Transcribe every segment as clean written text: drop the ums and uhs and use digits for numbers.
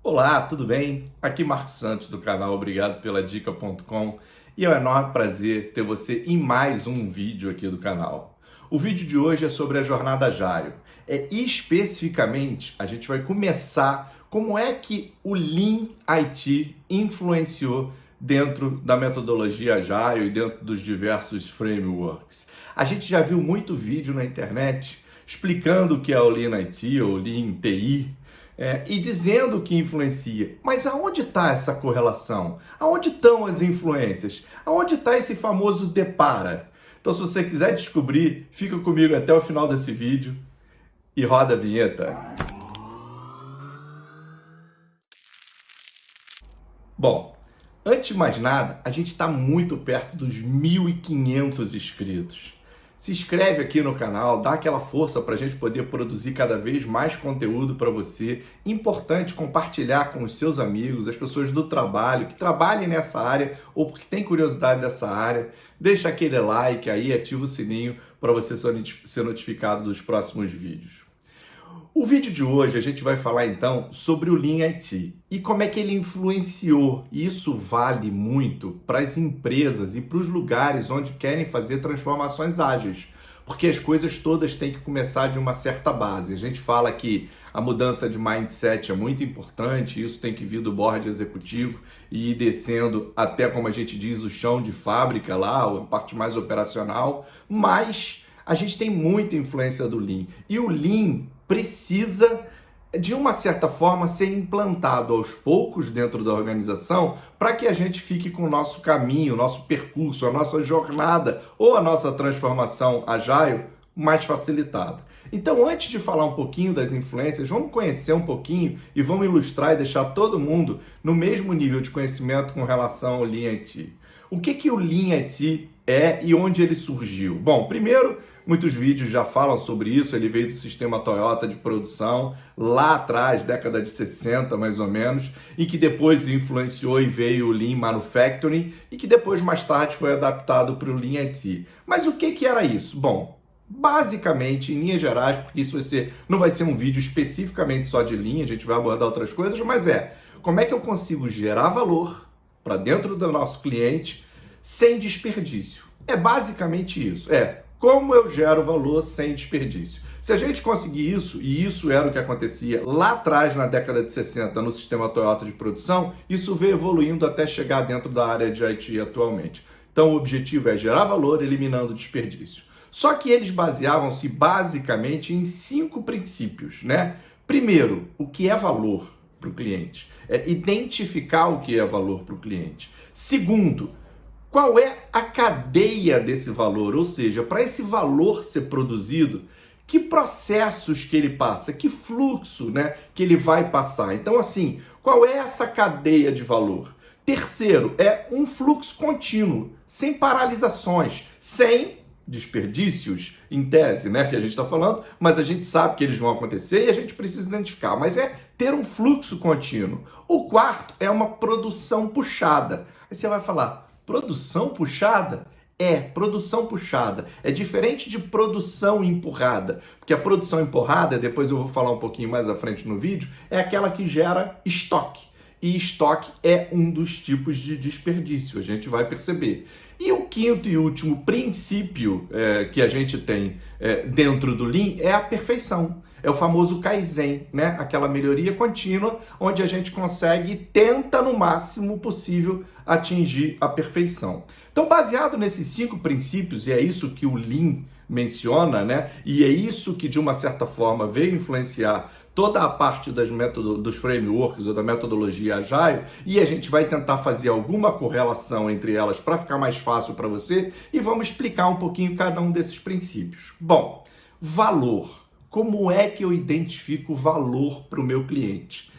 Olá, tudo bem? Aqui Marcos Santos do canal Obrigado pela Dica.com e é um enorme prazer ter você em mais um vídeo aqui do canal. O vídeo de hoje é sobre a jornada Agile. Especificamente, a gente vai começar como é que o Lean IT influenciou dentro da metodologia Agile e dentro dos diversos frameworks. A gente já viu muito vídeo na internet explicando o que é o Lean IT ou Lean TI, e dizendo que influencia. Mas aonde está essa correlação? Aonde estão as influências? Aonde está esse famoso depara? Então, se você quiser descobrir, fica comigo até o final desse vídeo e roda a vinheta. Bom, antes de mais nada, a gente está muito perto dos 1.500 inscritos. Se inscreve aqui no canal, dá aquela força para a gente poder produzir cada vez mais conteúdo para você. Importante compartilhar com os seus amigos, as pessoas do trabalho, que trabalhem nessa área ou porque têm curiosidade dessa área. Deixa aquele like aí, ativa o sininho para você ser notificado dos próximos vídeos. O vídeo de hoje a gente vai falar então sobre o Lean IT e como é que ele influenciou. E isso vale muito para as empresas e para os lugares onde querem fazer transformações ágeis, porque as coisas todas têm que começar de uma certa base. A gente fala que a mudança de mindset é muito importante, isso tem que vir do board executivo e ir descendo até, como a gente diz, o chão de fábrica lá, a parte mais operacional, mas a gente tem muita influência do Lean. E o Lean precisa, de uma certa forma, ser implantado aos poucos dentro da organização para que a gente fique com o nosso caminho, o nosso percurso, a nossa jornada ou a nossa transformação agile mais facilitada. Então, antes de falar um pouquinho das influências, vamos conhecer um pouquinho e vamos ilustrar e deixar todo mundo no mesmo nível de conhecimento com relação ao Lean IT. O que o Lean IT é e onde ele surgiu? Bom, primeiro, muitos vídeos já falam sobre isso, ele veio do sistema Toyota de produção, lá atrás, década de 60 mais ou menos, e que depois influenciou e veio o Lean Manufacturing, e que depois, mais tarde, foi adaptado para o Lean IT. Mas o que era isso? Bom, basicamente, em linhas gerais, porque isso não vai ser um vídeo especificamente só de Lean, a gente vai abordar outras coisas, mas como é que eu consigo gerar valor para dentro do nosso cliente sem desperdício? É basicamente isso, como eu gero valor sem desperdício. Se a gente conseguir isso, e isso era o que acontecia lá atrás, na década de 60, no sistema Toyota de produção, isso veio evoluindo até chegar dentro da área de IT atualmente. Então o objetivo é gerar valor eliminando desperdício. Só que eles baseavam-se basicamente em 5 princípios, né? Primeiro, o que é valor para o cliente? Identificar o que é valor para o cliente. Segundo, qual é a cadeia desse valor? Ou seja, para esse valor ser produzido, que processos que ele passa, que fluxo, né, que ele vai passar. Então, assim, qual é essa cadeia de valor? Terceiro, é um fluxo contínuo, sem paralisações, sem desperdícios, em tese, né, que a gente está falando, mas a gente sabe que eles vão acontecer e a gente precisa identificar, mas ter um fluxo contínuo. O quarto é uma produção puxada. Aí você vai falar, produção puxada? Produção puxada. É diferente de produção empurrada, porque a produção empurrada, depois eu vou falar um pouquinho mais à frente no vídeo, é aquela que gera estoque. E estoque é um dos tipos de desperdício, a gente vai perceber. E o quinto e último princípio que a gente tem dentro do Lean é a perfeição. É o famoso Kaizen, né? Aquela melhoria contínua, onde a gente consegue, tenta no máximo possível atingir a perfeição. Então, baseado nesses 5 princípios, e é isso que o Lean menciona, né? E é isso que, de uma certa forma, veio influenciar toda a parte dos frameworks ou da metodologia Agile, e a gente vai tentar fazer alguma correlação entre elas para ficar mais fácil para você, e vamos explicar um pouquinho cada um desses princípios. Bom, valor. Como é que eu identifico valor para o meu cliente?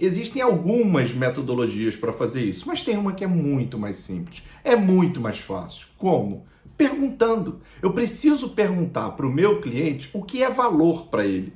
Existem algumas metodologias para fazer isso, mas tem uma que é muito mais simples, é muito mais fácil. Como? Perguntando. Eu preciso perguntar para o meu cliente o que é valor para ele.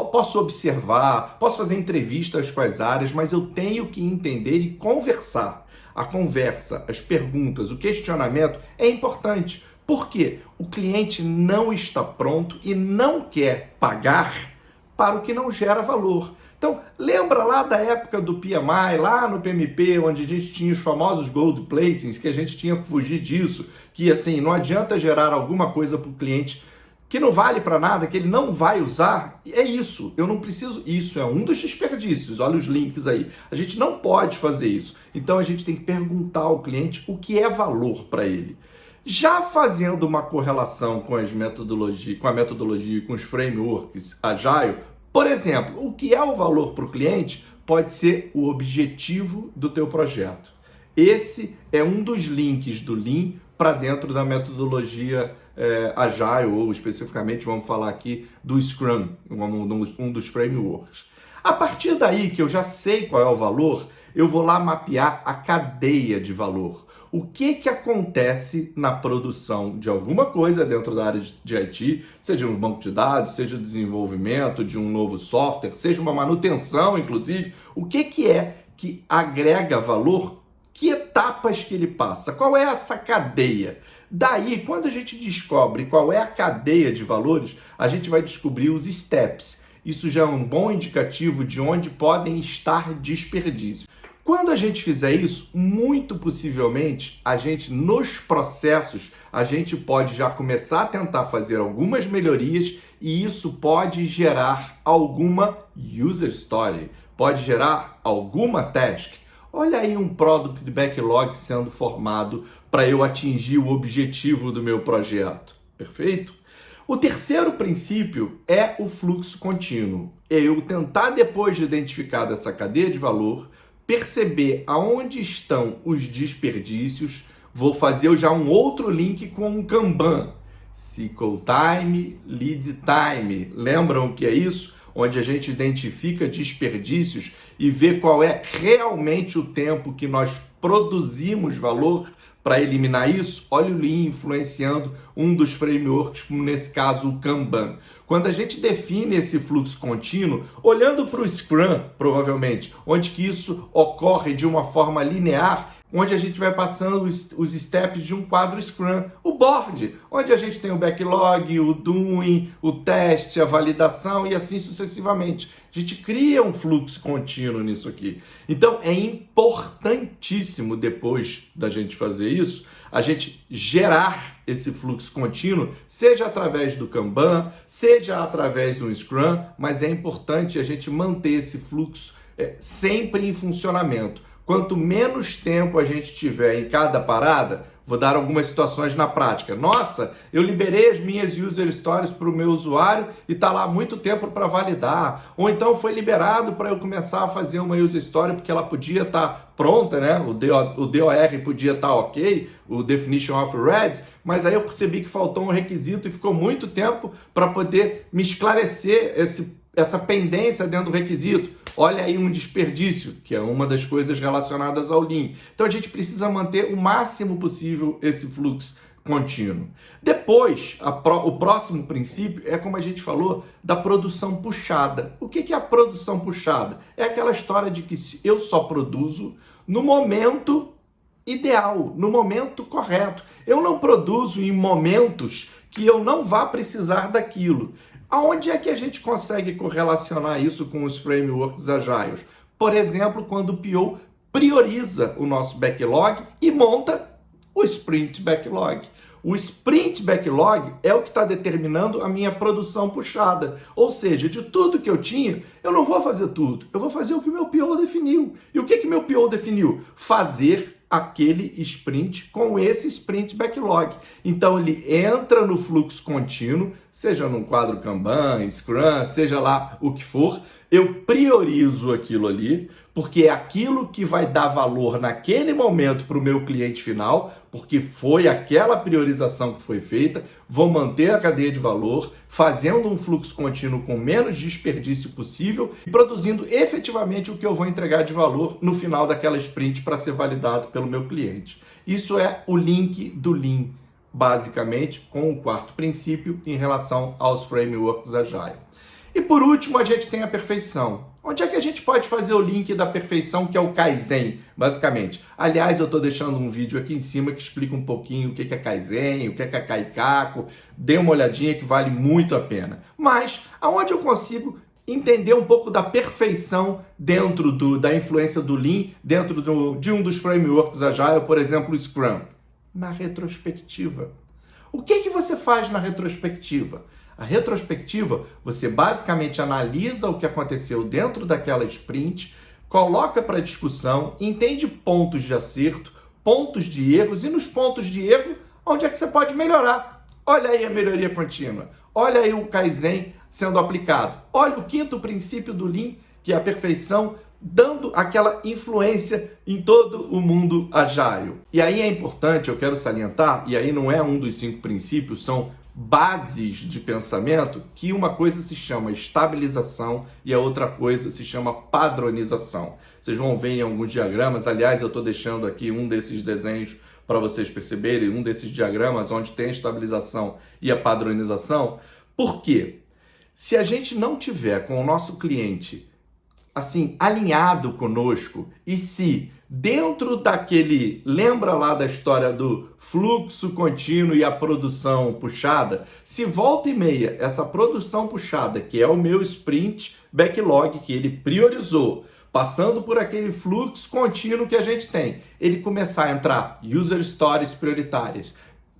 Posso observar, posso fazer entrevistas com as áreas, mas eu tenho que entender e conversar. A conversa, as perguntas, o questionamento é importante. Por quê? O cliente não está pronto e não quer pagar para o que não gera valor. Então, lembra lá da época do PMI, lá no PMP, onde a gente tinha os famosos gold platings, que a gente tinha que fugir disso, que assim, não adianta gerar alguma coisa para o cliente que não vale para nada, que ele não vai usar. É isso, eu não preciso. Isso é um dos desperdícios, olha os links aí. A gente não pode fazer isso. Então a gente tem que perguntar ao cliente o que é valor para ele. Já fazendo uma correlação com as metodologias, com a metodologia e com os frameworks Agile, por exemplo, o que é o valor para o cliente pode ser o objetivo do teu projeto. Esse é um dos links do Lean para dentro da metodologia Agile, ou especificamente vamos falar aqui do Scrum, um dos frameworks. A partir daí que eu já sei qual é o valor, eu vou lá mapear a cadeia de valor. O que acontece na produção de alguma coisa dentro da área de IT, seja um banco de dados, seja o desenvolvimento de um novo software, seja uma manutenção, inclusive, o que é que agrega valor, que etapas que ele passa, qual é essa cadeia? Daí, quando a gente descobre qual é a cadeia de valores, a gente vai descobrir os steps. Isso já é um bom indicativo de onde podem estar desperdícios. Quando a gente fizer isso, muito possivelmente, nos processos, a gente pode já começar a tentar fazer algumas melhorias e isso pode gerar alguma user story, pode gerar alguma task. Olha aí um product backlog sendo formado para eu atingir o objetivo do meu projeto. Perfeito? O terceiro princípio é o fluxo contínuo. É eu tentar, depois de identificar essa cadeia de valor, perceber aonde estão os desperdícios. Vou fazer já um outro link com um Kanban. Cycle Time, Lead Time. Lembram o que é isso? Onde a gente identifica desperdícios e vê qual é realmente o tempo que nós produzimos valor para eliminar isso. Olha o Lean influenciando um dos frameworks, como nesse caso o Kanban. Quando a gente define esse fluxo contínuo, olhando para o Scrum, provavelmente, onde que isso ocorre de uma forma linear, onde a gente vai passando os steps de um quadro Scrum. O board, onde a gente tem o backlog, o doing, o teste, a validação e assim sucessivamente. A gente cria um fluxo contínuo nisso aqui. Então, é importantíssimo, depois da gente fazer isso, a gente gerar esse fluxo contínuo, seja através do Kanban, seja através do Scrum, mas é importante a gente manter esse fluxo sempre em funcionamento. Quanto menos tempo a gente tiver em cada parada, vou dar algumas situações na prática. Nossa, eu liberei as minhas user stories para o meu usuário e está lá muito tempo para validar. Ou então foi liberado para eu começar a fazer uma user story porque ela podia estar pronta, né? O DOR podia estar ok, o Definition of Ready, mas aí eu percebi que faltou um requisito e ficou muito tempo para poder me esclarecer essa pendência dentro do requisito. Olha aí um desperdício, que é uma das coisas relacionadas ao Lean. Então a gente precisa manter o máximo possível esse fluxo contínuo. Depois, o próximo princípio é, como a gente falou, da produção puxada. O que é a produção puxada? É aquela história de que eu só produzo no momento ideal, no momento correto. Eu não produzo em momentos que eu não vá precisar daquilo. Aonde é que a gente consegue correlacionar isso com os frameworks agiles? Por exemplo, quando o PO prioriza o nosso backlog e monta o Sprint Backlog. O Sprint Backlog é o que está determinando a minha produção puxada. Ou seja, de tudo que eu tinha, eu não vou fazer tudo. Eu vou fazer o que o meu PO definiu. E o que meu PO definiu? Fazer aquele sprint com esse Sprint Backlog. Então ele entra no fluxo contínuo, seja num quadro Kanban, Scrum, seja lá o que for, eu priorizo aquilo ali, porque é aquilo que vai dar valor naquele momento para o meu cliente final, porque foi aquela priorização que foi feita, vou manter a cadeia de valor, fazendo um fluxo contínuo com menos desperdício possível e produzindo efetivamente o que eu vou entregar de valor no final daquela sprint para ser validado pelo meu cliente. Isso é o link do Lean, basicamente, com o quarto princípio em relação aos frameworks Agile. E por último, a gente tem a perfeição. Onde é que a gente pode fazer o link da perfeição, que é o Kaizen, basicamente? Aliás, eu estou deixando um vídeo aqui em cima que explica um pouquinho o que é Kaizen, o que é Kaikaku. Dê uma olhadinha que vale muito a pena. Mas, aonde eu consigo entender um pouco da perfeição dentro da influência do Lean, dentro de um dos frameworks Agile, por exemplo, o Scrum? Na retrospectiva. O que você faz na retrospectiva? A retrospectiva, você basicamente analisa o que aconteceu dentro daquela sprint, coloca para discussão, entende pontos de acerto, pontos de erros, e nos pontos de erro, onde é que você pode melhorar? Olha aí a melhoria contínua, olha aí o Kaizen sendo aplicado, olha o quinto princípio do Lean, que é a perfeição, dando aquela influência em todo o mundo Agile. E aí é importante, eu quero salientar, e aí não é um dos 5 princípios, são bases de pensamento, que uma coisa se chama estabilização e a outra coisa se chama padronização. Vocês vão ver em alguns diagramas, aliás, eu estou deixando aqui um desses desenhos para vocês perceberem, um desses diagramas onde tem a estabilização e a padronização. Por quê? Se a gente não tiver com o nosso cliente assim, alinhado conosco, e se dentro daquele, lembra lá da história do fluxo contínuo e a produção puxada, se volta e meia essa produção puxada, que é o meu sprint backlog, que ele priorizou, passando por aquele fluxo contínuo que a gente tem, ele começar a entrar user stories prioritárias,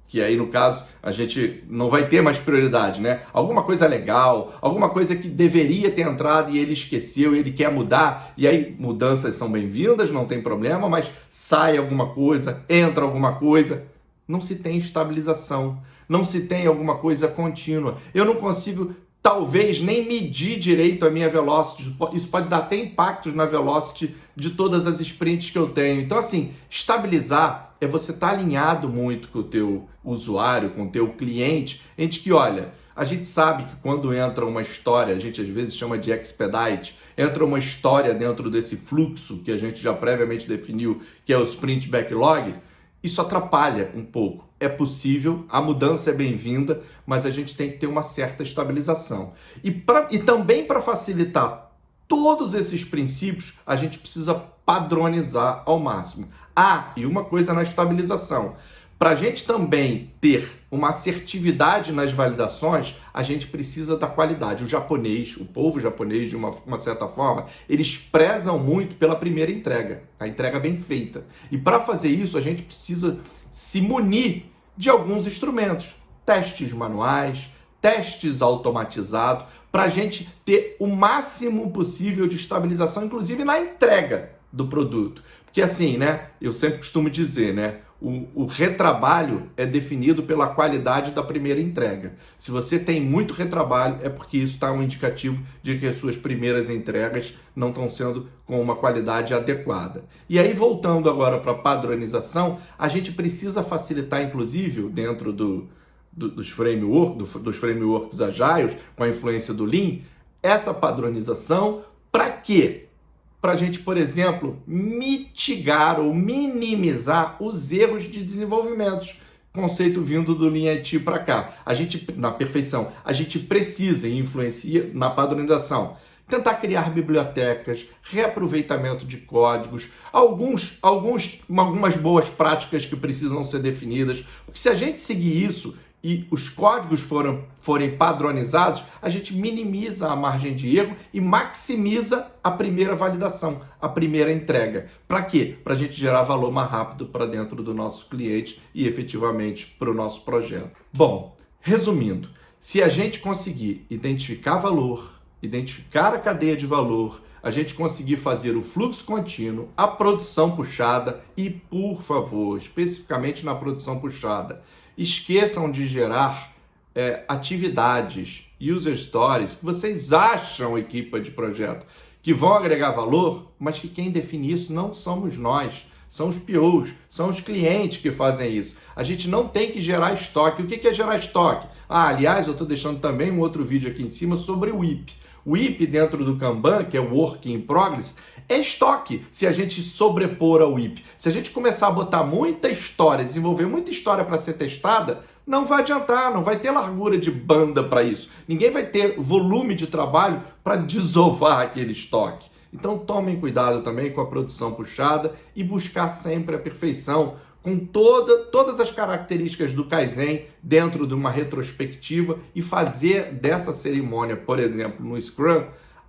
que aí, no caso, a gente não vai ter mais prioridade, né? Alguma coisa legal, alguma coisa que deveria ter entrado e ele esqueceu, e ele quer mudar, e aí mudanças são bem-vindas, não tem problema, mas sai alguma coisa, entra alguma coisa, não se tem estabilização, não se tem alguma coisa contínua. Eu não consigo, talvez, nem medir direito a minha velocity, isso pode dar até impactos na velocity de todas as sprints que eu tenho. Então, assim, estabilizar é você estar alinhado muito com o teu usuário, com o teu cliente, em que, olha, a gente sabe que quando entra uma história, a gente às vezes chama de expedite, entra uma história dentro desse fluxo que a gente já previamente definiu, que é o sprint backlog, isso atrapalha um pouco. É possível, a mudança é bem-vinda, mas a gente tem que ter uma certa estabilização. E também para facilitar todos esses princípios, a gente precisa padronizar ao máximo. E uma coisa na estabilização. Para a gente também ter uma assertividade nas validações, a gente precisa da qualidade. O japonês, o povo japonês, de uma certa forma, eles prezam muito pela primeira entrega, a entrega bem feita. E para fazer isso, a gente precisa se munir de alguns instrumentos, testes manuais, testes automatizados, para a gente ter o máximo possível de estabilização, inclusive na entrega do produto. Porque assim, né, eu sempre costumo dizer, né, o retrabalho é definido pela qualidade da primeira entrega. Se você tem muito retrabalho, é porque isso está um indicativo de que as suas primeiras entregas não estão sendo com uma qualidade adequada. E aí, voltando agora para a padronização, a gente precisa facilitar, inclusive, dentro dos frameworks Agile, com a influência do Lean, essa padronização. Para quê? Para a gente, por exemplo, mitigar ou minimizar os erros de desenvolvimento. Conceito vindo do Lean IT para cá. Na perfeição, a gente precisa e influencia na padronização. Tentar criar bibliotecas, reaproveitamento de códigos, algumas boas práticas que precisam ser definidas. Porque se a gente seguir isso e os códigos forem padronizados, a gente minimiza a margem de erro e maximiza a primeira validação, a primeira entrega. Para quê? Para a gente gerar valor mais rápido para dentro do nosso cliente e efetivamente para o nosso projeto. Bom, resumindo, se a gente conseguir identificar valor, identificar a cadeia de valor, a gente conseguir fazer o fluxo contínuo, a produção puxada e, por favor, especificamente na produção puxada, esqueçam de gerar atividades, user stories, que vocês acham, equipe de projeto, que vão agregar valor, mas que quem define isso não somos nós, são os POs, são os clientes que fazem isso. A gente não tem que gerar estoque. O que é gerar estoque? Aliás, eu estou deixando também um outro vídeo aqui em cima sobre o WIP. O WIP dentro do Kanban, que é o Work in Progress, é estoque se a gente sobrepor ao WIP. Se a gente começar a botar muita história, desenvolver muita história para ser testada, não vai adiantar, não vai ter largura de banda para isso. Ninguém vai ter volume de trabalho para desovar aquele estoque. Então tomem cuidado também com a produção puxada e buscar sempre a perfeição, com todas as características do Kaizen dentro de uma retrospectiva e fazer dessa cerimônia, por exemplo, no Scrum,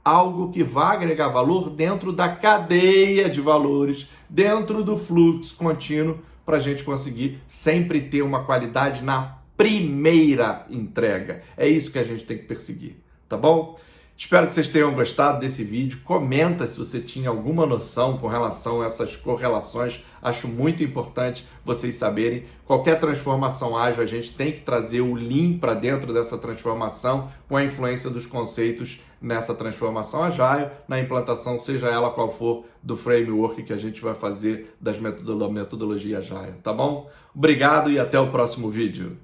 algo que vá agregar valor dentro da cadeia de valores, dentro do fluxo contínuo, para a gente conseguir sempre ter uma qualidade na primeira entrega. É isso que a gente tem que perseguir, tá bom? Espero que vocês tenham gostado desse vídeo. Comenta se você tinha alguma noção com relação a essas correlações. Acho muito importante vocês saberem. Qualquer transformação ágil, a gente tem que trazer o Lean para dentro dessa transformação, com a influência dos conceitos nessa transformação agile, na implantação, seja ela qual for, do framework que a gente vai fazer da metodologia agile, tá bom? Obrigado e até o próximo vídeo.